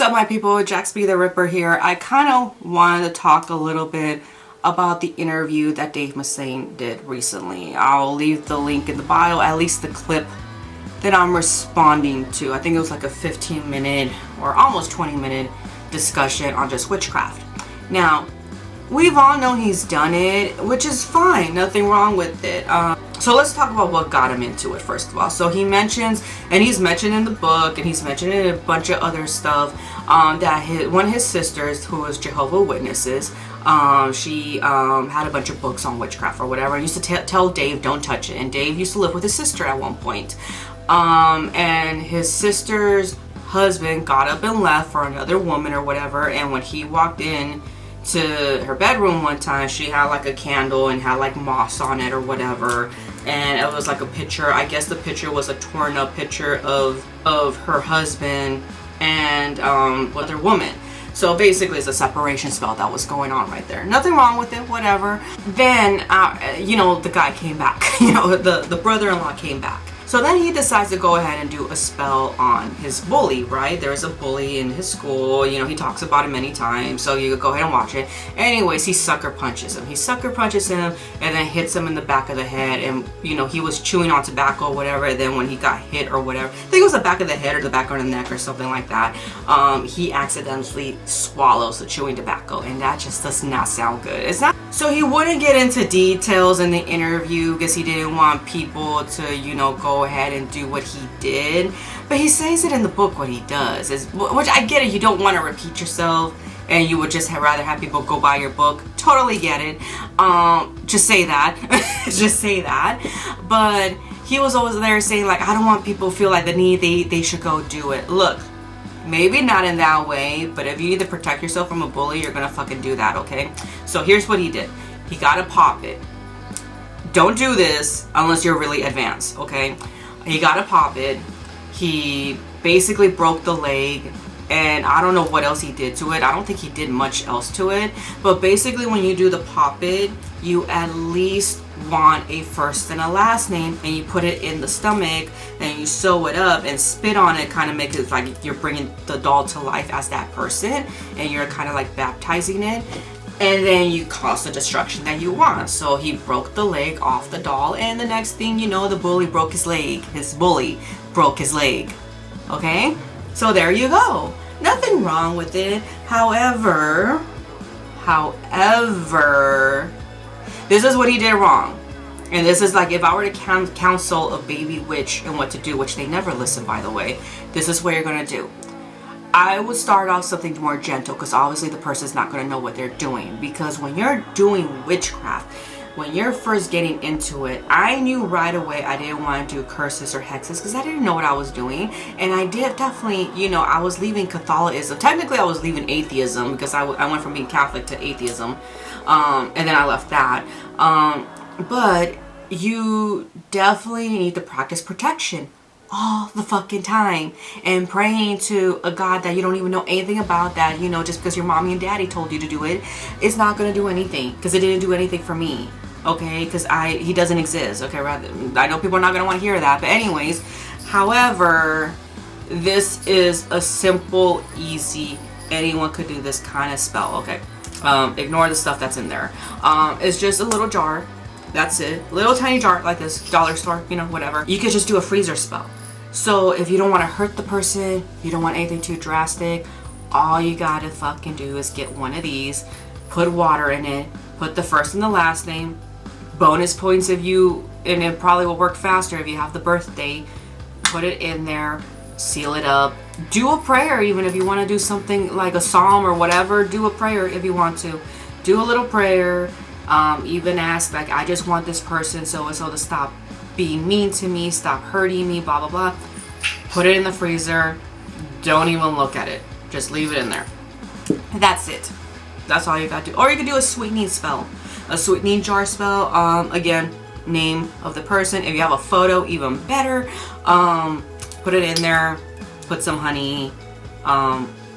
What's up, my people? JaxB.TheRipper here. I kind of wanted to talk a little bit about the interview that Dave Mustaine did recently. I'll leave the link in the bio, at least the clip that I'm responding to. I think it was like a 15-minute or almost 20-minute discussion on just witchcraft. Now, we've all known he's done it, which is fine. Nothing wrong with it. So let's talk about what got him into it first of all. So he mentions, and he's mentioned in the book, and he's mentioned in a bunch of other stuff, that one of his sisters, who was Jehovah's Witnesses, she had a bunch of books on witchcraft or whatever, and used to tell Dave don't touch it. And Dave used to live with his sister at one point. And his sister's husband got up and left for another woman or whatever, and when he walked in to her bedroom one time, she had like a candle and had like moss on it or whatever, and it was like a picture. I guess the picture was a torn up picture of her husband and other woman. So basically it's a separation spell that was going on right there. Nothing wrong with it, whatever. Then you know, the guy came back. You know, the brother-in-law came back. So then he decides to go ahead and do a spell on his bully, right? There's a bully in his school. You know, he talks about it many times, so you go ahead and watch it. Anyways, he sucker punches him. He sucker punches him and then hits him in the back of the head. And, you know, he was chewing on tobacco or whatever. And then when he got hit or whatever, I think it was the back of the head or the back of the neck or something like that, he accidentally swallows the chewing tobacco. And that just does not sound good. It's not. So he wouldn't get into details in the interview because he didn't want people to, you know, go ahead and do what he did, but he says it in the book what he does, which I get it. You don't want to repeat yourself, and you would just rather have people go buy your book. Totally get it. Just say that. Just say that. But he was always there saying, like, I don't want people to feel like they should go do it. Look, maybe not in that way, but if you need to protect yourself from a bully, you're gonna fucking do that, okay? So here's what he did. He gotta pop it. Don't do this unless you're really advanced, okay? He gotta pop it. He basically broke the leg, and I don't know what else he did to it. I don't think he did much else to it, but basically when you do the pop it, you at least want a first and a last name, and you put it in the stomach and you sew it up and spit on it, kind of make it like you're bringing the doll to life as that person, and you're kind of like baptizing it, and then you cause the destruction that you want. So he broke the leg off the doll, and the next thing you know, the bully broke his leg. His bully broke his leg. Okay, so there you go. Nothing wrong with it. However, this is what he did wrong. And this is like, if I were to counsel a baby witch and what to do, which they never listen, by the way, this is what you're going to do. I would start off something more gentle, because obviously the person's not going to know what they're doing. Because when you're doing witchcraft, when you're first getting into it, I knew right away I didn't want to do curses or hexes, because I didn't know what I was doing. And I did definitely, you know, I was leaving Catholicism. Technically I was leaving atheism, because I went from being Catholic to atheism. And then I left that. But you definitely need to practice protection all the fucking time, and praying to a God that you don't even know anything about, that, you know, just because your mommy and daddy told you to do it, it's not going to do anything, because it didn't do anything for me, okay? Because he doesn't exist, okay? I know people are not going to want to hear that, but anyways, however, this is a simple, easy, anyone could do this kind of spell, okay? Ignore the stuff that's in there. It's just a little jar. That's it. Little tiny jar like this, dollar store, you know, whatever. You could just do a freezer spell. So if you don't want to hurt the person, you don't want anything too drastic, all you gotta fucking do is get one of these, put water in it, put the first and the last name, bonus points if you, and it probably will work faster if you have the birthday, put it in there, seal it up, do a prayer. Even if you want to do something like a psalm or whatever, do a prayer if you want to. Do a little prayer. Even ask, like, I just want this person so and so to stop being mean to me, stop hurting me, blah blah blah. Put it in the freezer. Don't even look at it. Just leave it in there. That's it. That's all you got to do. Or you could do a sweetening spell, a sweetening jar spell. Again, name of the person. If you have a photo, even better. Put it in there. Put some honey.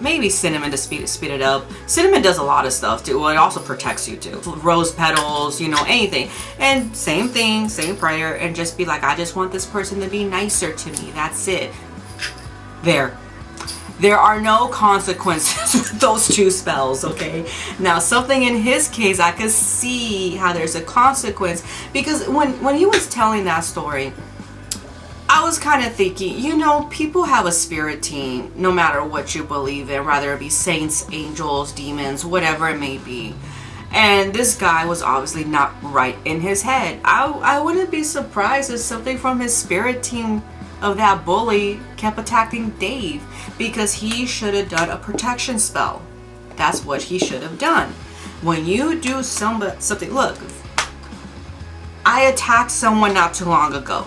Maybe cinnamon to speed it up. Cinnamon does a lot of stuff too. Well, it also protects you too. Rose petals, you know, anything. And same thing, same prayer, and just be like, I just want this person to be nicer to me. That's it. There. There are no consequences with those two spells, okay? Now, something in his case, I could see how there's a consequence, because when he was telling that story, I was kind of thinking, you know, people have a spirit team no matter what you believe in, whether it be saints, angels, demons, whatever it may be. And this guy was obviously not right in his head. I wouldn't be surprised if something from his spirit team of that bully kept attacking Dave, because he should have done a protection spell. That's what he should have done. When you do something, look, I attacked someone not too long ago.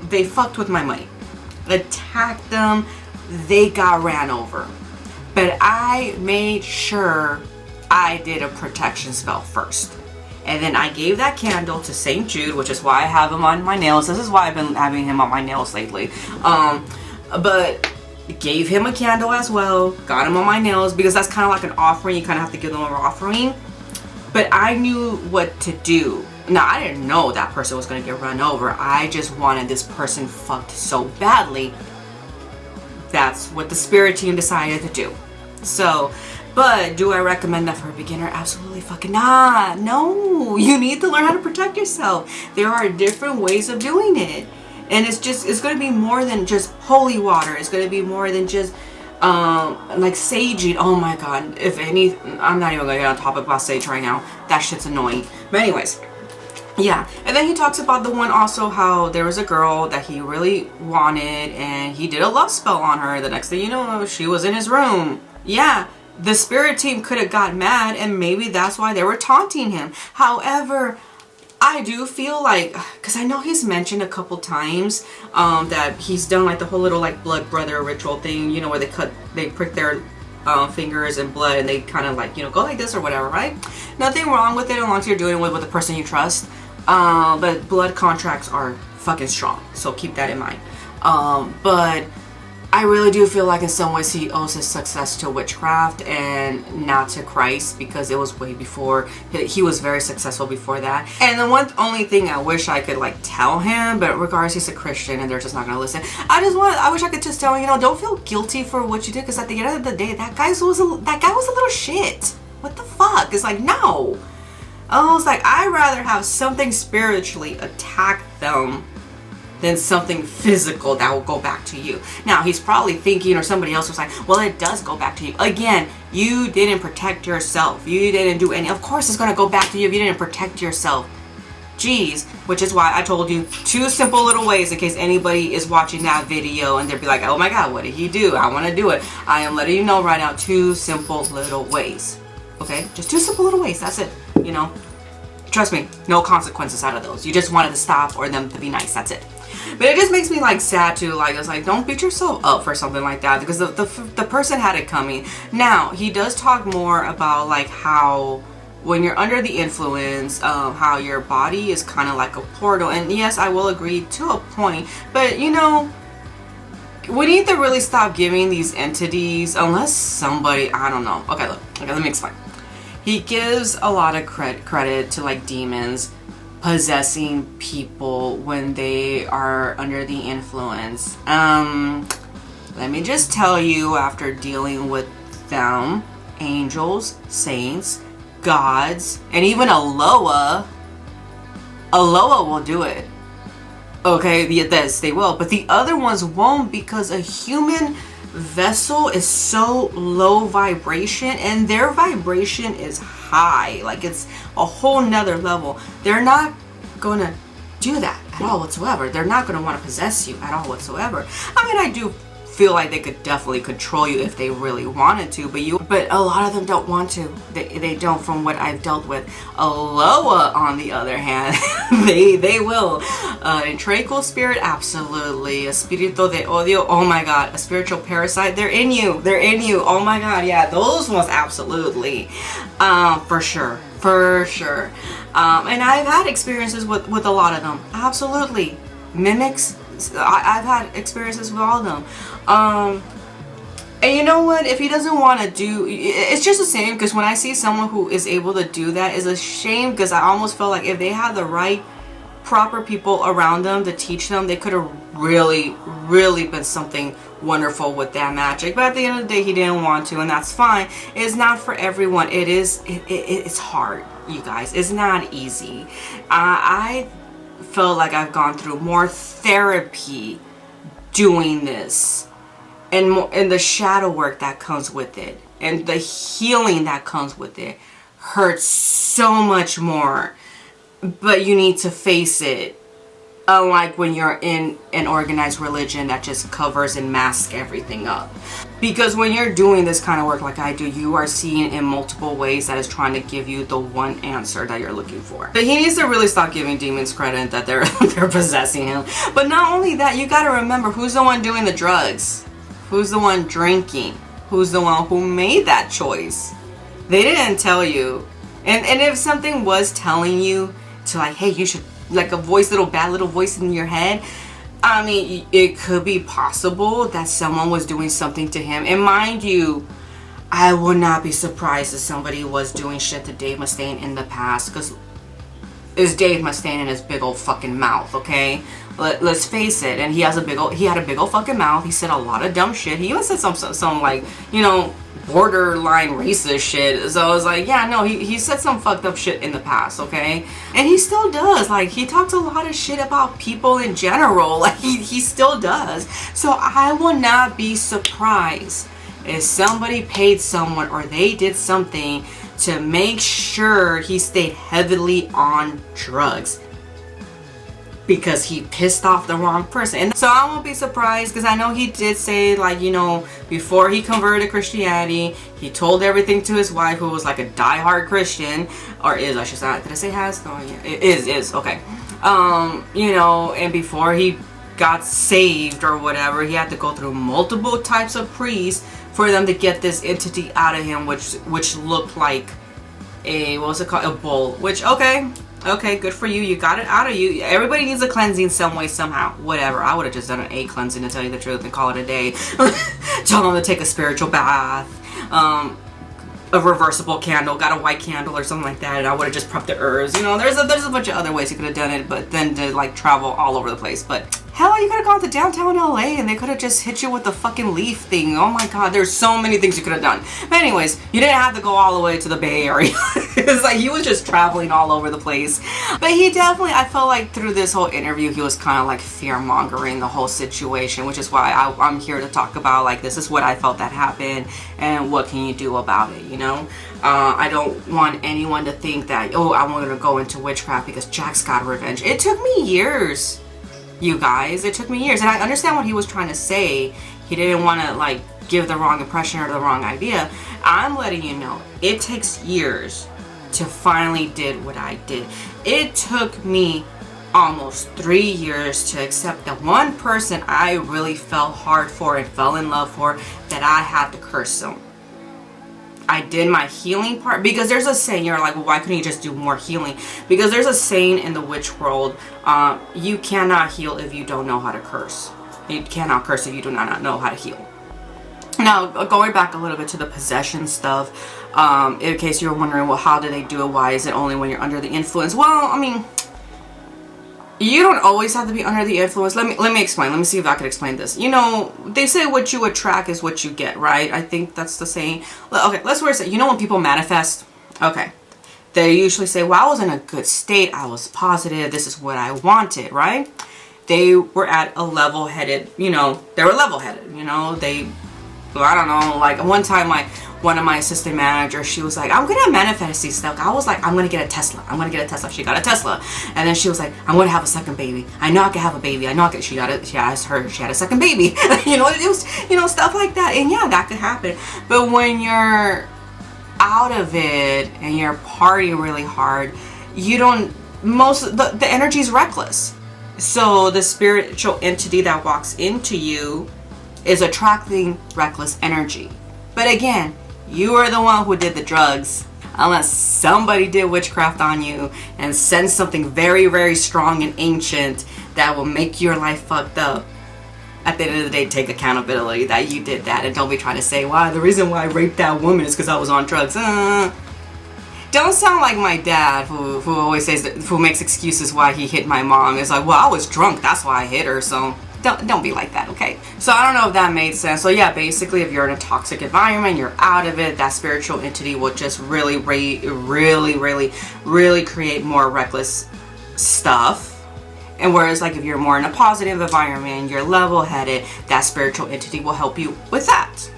They fucked with my money. Attacked them, they got ran over. But I made sure I did a protection spell first. And then I gave that candle to St. Jude, which is why I have him on my nails. This is why I've been having him on my nails lately. But gave him a candle as well. Got him on my nails, because that's kind of like an offering. You kind of have to give them an offering. But I knew what to do. Now, I didn't know that person was going to get run over. I just wanted this person fucked so badly. That's what the spirit team decided to do. So... but do I recommend that for a beginner? Absolutely fucking not. No, you need to learn how to protect yourself. There are different ways of doing it. And it's going to be more than just holy water. It's going to be more than just like saging. Oh my God. I'm not even going to get on topic about sage right now. That shit's annoying. But anyways, yeah. And then he talks about the one also, how there was a girl that he really wanted and he did a love spell on her. The next thing you know, she was in his room. Yeah. The spirit team could have got mad, and maybe that's why they were taunting him. However, I do feel like, because I know he's mentioned a couple times that he's done like the whole little like blood brother ritual thing, you know, where they prick their fingers in blood and they kind of like, you know, go like this or whatever, right? Nothing wrong with it as long as you're doing it with the person you trust. But blood contracts are fucking strong, so keep that in mind. But I really do feel like in some ways he owes his success to witchcraft and not to Christ, because it was way before. He was very successful before that. And the only thing I wish I could like tell him, but regardless, he's a Christian and they're just not gonna listen. I wish I could just tell him, you know, don't feel guilty for what you did, because at the end of the day, that guy was a little shit. What the fuck? It's like, no. I was like, I'd rather have something spiritually attack them than something physical that will go back to you. Now, he's probably thinking, or somebody else was like, well, it does go back to you. Again, you didn't protect yourself. You didn't do any. Of course it's going to go back to you if you didn't protect yourself. Jeez. Which is why I told you 2 simple little ways in case anybody is watching that video and they'll be like, oh my God, what did he do? I want to do it. I am letting you know right now 2 simple little ways. Okay? Just 2 simple little ways. That's it. You know? Trust me, no consequences out of those. You just wanted to stop or them to be nice. That's it. But it just makes me like sad too. Like, it's like, don't beat yourself up for something like that, because the person had it coming. Now, he does talk more about like how when you're under the influence, how your body is kind of like a portal. And yes, I will agree to a point, but you know, we need to really stop giving these entities, unless somebody, I don't know. Okay, look, okay, let me explain. He gives a lot of credit to like demons possessing people when they are under the influence. Let me just tell you, after dealing with them, angels, saints, gods, and even Aloha will do it. Okay, yes, they will, but the other ones won't, because a human vessel is so low vibration and their vibration is high. Like, it's a whole nother level. They're not gonna do that at all whatsoever. They're not gonna want to possess you at all whatsoever. I mean, I do feel like they could definitely control you if they really wanted to, but a lot of them don't want to. They don't, from what I've dealt with. Aloha, on the other hand, they will. In tranquil spirit, absolutely. Espíritu de odio, oh my God. A spiritual parasite, they're in you. Oh my God, yeah, those ones, absolutely. For sure. And I've had experiences with a lot of them. Absolutely. Mimics, I've had experiences with all of them. And you know what? If he doesn't want to do, it's just the same, because when I see someone who is able to do that, it's a shame, because I almost feel like if they had the right proper people around them to teach them, they could have really, really been something wonderful with that magic. But at the end of the day, he didn't want to, and that's fine. It's not for everyone. It's hard, you guys. It's not easy. I feel like I've gone through more therapy doing this, and the shadow work that comes with it, and the healing that comes with it hurts so much more. But you need to face it. Unlike when you're in an organized religion that just covers and masks everything up. Because when you're doing this kind of work like I do, you are seeing in multiple ways that is trying to give you the one answer that you're looking for. But he needs to really stop giving demons credit that they're possessing him. But not only that, you got to remember who's the one doing the drugs, who's the one drinking, who's the one who made that choice. They didn't tell you. And if something was telling you to, like, hey, you should, like a voice, bad little voice in your head, I mean, it could be possible that someone was doing something to him. And mind you, I would not be surprised if somebody was doing shit to Dave Mustaine in the past, because it's Dave Mustaine in his big old fucking mouth, okay? Let's face it. And he had a big old fucking mouth. He said a lot of dumb shit. He even said some like, you know, borderline racist shit. So I was like, yeah, no, he said some fucked up shit in the past, okay? And he still does. Like, he talks a lot of shit about people in general. Like, he still does. So I will not be surprised if somebody paid someone or they did something to make sure he stayed heavily on drugs, because he pissed off the wrong person. And so I won't be surprised, because I know he did say, like, you know, before he converted to Christianity, he told everything to his wife, who was like a diehard Christian, or is, I should say, did I say has? No, yeah, it is, okay. You know, and before he got saved or whatever, he had to go through multiple types of priests for them to get this entity out of him, which looked like a, what was it called? A bull, which, okay, good for you. You got it out of you. Everybody needs a cleansing some way, somehow. Whatever. I would have just done an egg cleansing, to tell you the truth, and call it a day. Tell them to take a spiritual bath. A reversible candle, got a white candle or something like that, and I would have just prepped the herbs. You know, there's a bunch of other ways you could have done it, but then to, like, travel all over the place. But hell, you could have gone to downtown LA and they could have just hit you with the fucking leaf thing. Oh my god, there's so many things you could have done. But anyways, you didn't have to go all the way to the Bay Area. It's like he was just traveling all over the place. But he definitely, I felt like through this whole interview, he was kind of like fear-mongering the whole situation, which is why I'm here to talk about, like, this is what I felt that happened and what can you do about it, you know? I don't want anyone to think that, oh, I want to go into witchcraft because Jax got revenge. It took me years, you guys. It took me years. And I understand what he was trying to say. He didn't want to, like, give the wrong impression or the wrong idea. I'm letting you know, it takes years to finally did what I did. It took me almost 3 years to accept that one person I really fell hard for and fell in love for, that I had to curse him. I did my healing part, because there's a saying, you're like, well, why couldn't you just do more healing? Because there's a saying in the witch world, you cannot heal if you don't know how to curse. You cannot curse if you do not know how to heal. Now, going back a little bit to the possession stuff, in case you're wondering, well, how do they do it? Why is it only when you're under the influence? Well, I mean, you don't always have to be under the influence. Let me explain. Let me see if I can explain this. You know, they say what you attract is what you get, right? I think that's the saying. Okay, let's word it. You know when people manifest? Okay. They usually say, well, I was in a good state. I was positive. This is what I wanted, right? They were at a level-headed, you know, they were level-headed, you know, I don't know, like one time one of my assistant managers, she was like, I'm gonna manifest these stuff. I was like, I'm gonna get a Tesla. I'm gonna get a Tesla. She got a Tesla. And then she was like, I'm gonna have a second baby. I know I can have a baby. I know I can. She had a second baby. You know, it was, you know, stuff like that. And yeah, that could happen. But when you're out of it and you're partying really hard, you don't, the energy is reckless. So the spiritual entity that walks into you is attracting reckless energy. But again, you are the one who did the drugs. Unless somebody did witchcraft on you and send something very, very strong and ancient that will make your life fucked up. At the end of the day, take accountability that you did that, and don't be trying to say, well, the reason why I raped that woman is because I was on drugs. Don't sound like my dad, who always says that, who makes excuses why he hit my mom. It's like, well, I was drunk, that's why I hit her. So don't be like that, okay? So I don't know if that made sense. So yeah, basically, if you're in a toxic environment, you're out of it, that spiritual entity will just really create more reckless stuff. And whereas, like, if you're more in a positive environment, you're level-headed, that spiritual entity will help you with that.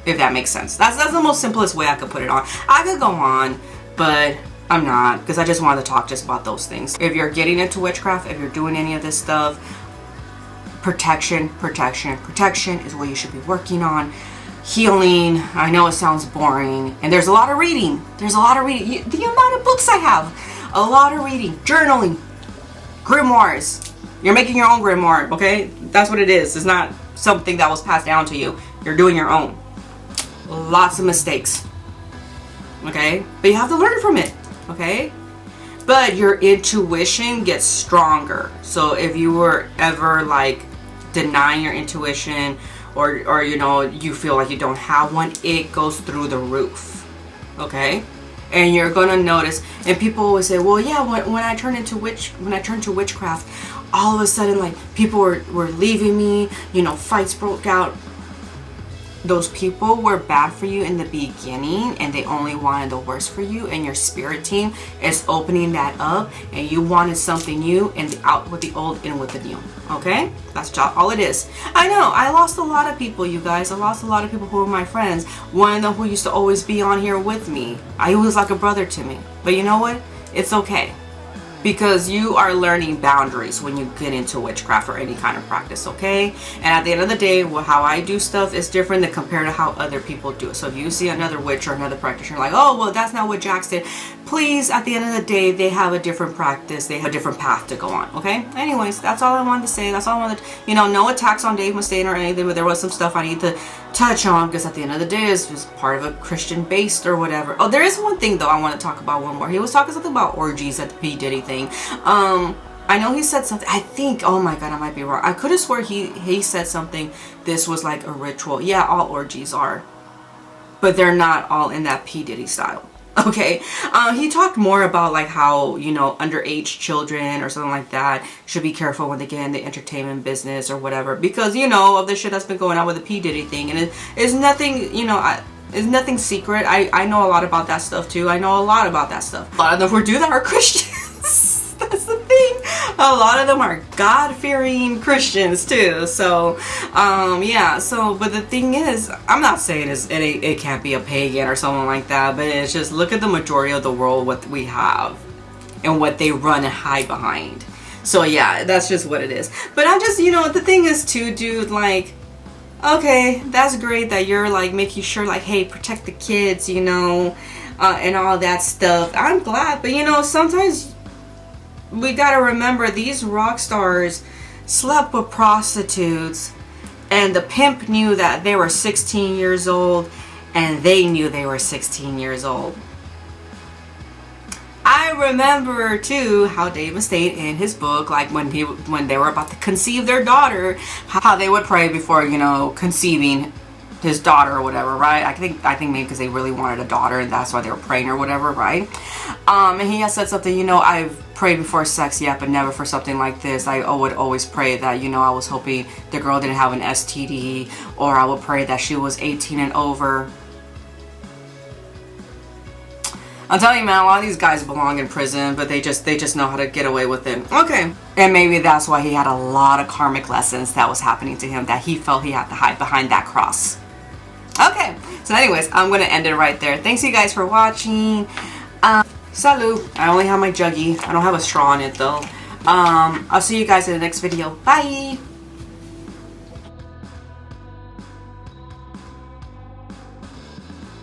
If that makes sense. That's the most simplest way I could put it on. I could go on, but I'm not, because I just wanted to talk just about those things. If you're getting into witchcraft, if you're doing any of this stuff, protection is what you should be working on. Healing, I know it sounds boring, and there's a lot of reading. The amount of books I have, a lot of reading, journaling, grimoires. You're making your own grimoire, okay? That's what it is. It's not something that was passed down to you. You're doing your own. Lots of mistakes, okay? But you have to learn from it, okay? But your intuition gets stronger. So if you were ever like denying your intuition, or you know, you feel like you don't have one, it goes through the roof, okay? And you're gonna notice, and people always say, well, yeah, when I turned to witchcraft, all of a sudden, like, people were leaving me, you know, fights broke out. Those people were bad for you in the beginning, and they only wanted the worst for you, and your spirit team is opening that up, and you wanted something new, and out with the old, in with the new, okay? That's all it is. I know, I lost a lot of people, you guys. I lost a lot of people who were my friends. One of them who used to always be on here with me. He was like a brother to me. But you know what? It's okay. Because you are learning boundaries when you get into witchcraft or any kind of practice, okay? And at the end of the day, well, how I do stuff is different than compared to how other people do it. So if you see another witch or another practitioner like, oh, well, that's not what Jax did, please, at the end of the day, they have a different practice. They have a different path to go on, okay? Anyways, that's all I wanted to say. That's all I wanted to, you know, no attacks on Dave Mustaine or anything, but there was some stuff I need to touch on, because at the end of the day, it's just part of a Christian based or whatever. Oh, there is one thing though I want to talk about, one more. He was talking something about orgies at the P. Diddy thing. I know he said something, I think, oh my god, I might be wrong. I could have swore he said something, this was like a ritual. Yeah, all orgies are, but they're not all in that P. Diddy style. Okay, he talked more about like how, you know, underage children or something like that should be careful when they get in the entertainment business or whatever, because, you know, of the shit that's been going on with the P. Diddy thing, and it's nothing, you know, it's nothing secret. I know a lot about that stuff too. I know a lot about that stuff. A lot of them who do that are Christians. That's the thing. A lot of them are God-fearing Christians too. So, yeah. So, but the thing is, I'm not saying it can't be a pagan or someone like that, but it's just, look at the majority of the world, what we have, and what they run and hide behind. So yeah, that's just what it is. But I'm just, you know, the thing is too, dude, like, okay, that's great that you're like making sure, like, hey, protect the kids, you know, and all that stuff. I'm glad, but you know, sometimes we gotta remember, these rock stars slept with prostitutes, and the pimp knew that they were 16 years old, and they knew they were 16 years old. I remember too how Dave Mustaine in his book, like when they were about to conceive their daughter, how they would pray before, you know, conceiving his daughter or whatever, right? I think maybe because they really wanted a daughter, and that's why they were praying or whatever, right? And he has said something, you know, I've prayed before sex, yeah, but never for something like this. I would always pray that, you know, I was hoping the girl didn't have an STD, or I would pray that she was 18 and over. I'm telling you, man, a lot of these guys belong in prison, but they just know how to get away with it. Okay. And maybe that's why he had a lot of karmic lessons that was happening to him, that he felt he had to hide behind that cross. Okay. So anyways, I'm going to end it right there. Thanks you guys for watching. Salud. I only have my juggie. I don't have a straw in it though. I'll see you guys in the next video. Bye.